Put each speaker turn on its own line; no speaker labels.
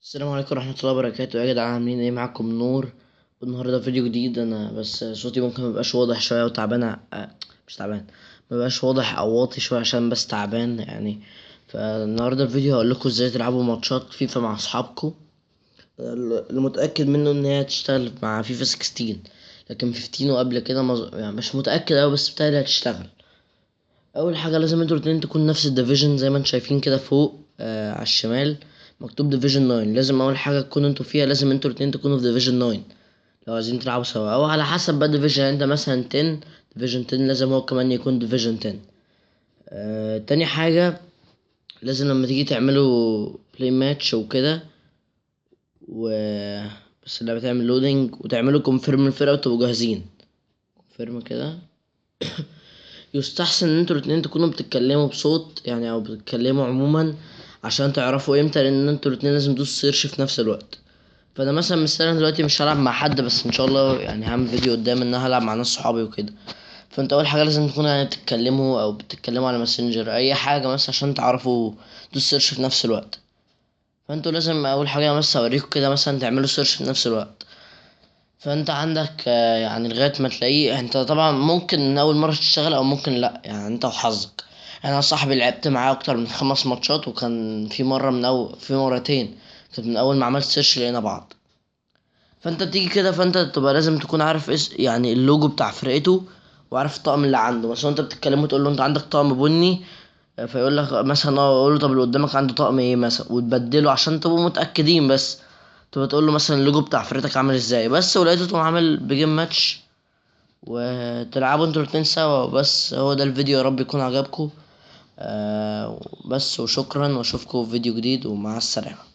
السلام عليكم ورحمة الله وبركاته يا جدعان، عاملين ايه؟ معاكم نور. النهاردة فيديو جديد. انا بس صوتي ممكن مبقاش واضح شوية وتعبان مش تعبان، مبقاش واضح او واطي شوية عشان بس تعبان يعني. فالنهاردة الفيديو هقولكوا ازاي تلعبوا ماتشات فيفا مع اصحابكم. اللي متأكد منه ان هي هتشتغل مع فيفا 16، لكن 15 وقبل كده يعني مش متأكد اوي، بس بتهيألي هتشتغل. اول حاجه لازم انتوا الاتنين تكونوا نفس الديفيجن زي ما انتوا شايفين كده فوق على الشمال مكتوب ديفيجن 9. لازم اول حاجه تكونوا انتوا فيها، لازم انتوا الاتنين تكونوا في ديفيجن 9 لو عايزين تلعبوا سوا، او على حسب بقى ديفيجن. انت مثلا 10 ديفيجن 10 لازم هو كمان يكون ديفيجن 10. تاني حاجه لازم لما تيجي تعملوا بلاي ماتش وكده و بس اللعبه تعمل لودنج وتعملوا كونفيرم الفرقه وتبقوا جاهزين. كونفيرم كده. يستحسن ان انتوا الاتنين تكونوا بتتكلموا بصوت يعني، او بتتكلموا عموما عشان تعرفوا امتى، لان انتوا الاتنين لازم تدوسوا سيرش في نفس الوقت. فانا مثلا مثلا دلوقتي مش هلعب مع حد، بس ان شاء الله يعني هعمل فيديو قدام ان انا هلعب مع ناس صحابي وكده. فانت اول حاجه لازم تكونوا يعني بتتكلموا او بتتكلموا على ماسنجر اي حاجه مثلا عشان تعرفوا تدوسوا سيرش في نفس الوقت. فانتوا لازم اول حاجه بس اوريكم كده مثلا تعملوا سيرش في نفس الوقت. فانت عندك يعني لغايه ما تلاقيه. انت طبعا ممكن اول مره تشتغل او ممكن لا، يعني انت وحظك. انا صاحبي لعبت معاه اكتر من 5 ماتشات، وكان في مره في مرتين كانت من اول ما عملت سيرش لقينا بعض. فانت بتيجي كده، فانت تبقى لازم تكون عارف يعني اللوجو بتاع فرقته، وعارف الطقم اللي عنده. مثلا انت بتتكلمه تقول له انت عندك طقم بني، فيقول لك مثلا اقول له طب اللي قدامك عنده طقم ايه مثلا، وتبدله عشان تبقوا متاكدين. بس تبقى تقول له مثلا اللوجو بتاع فرقتك عامل ازاي بس، ولقيته تقوم عامل بجيم ماتش وتلعبوا انتوا الاتنين سوا. بس هو ده الفيديو، يا رب يكون عجبكم. بس وشكرا، واشوفكم في فيديو جديد، ومع السلامة.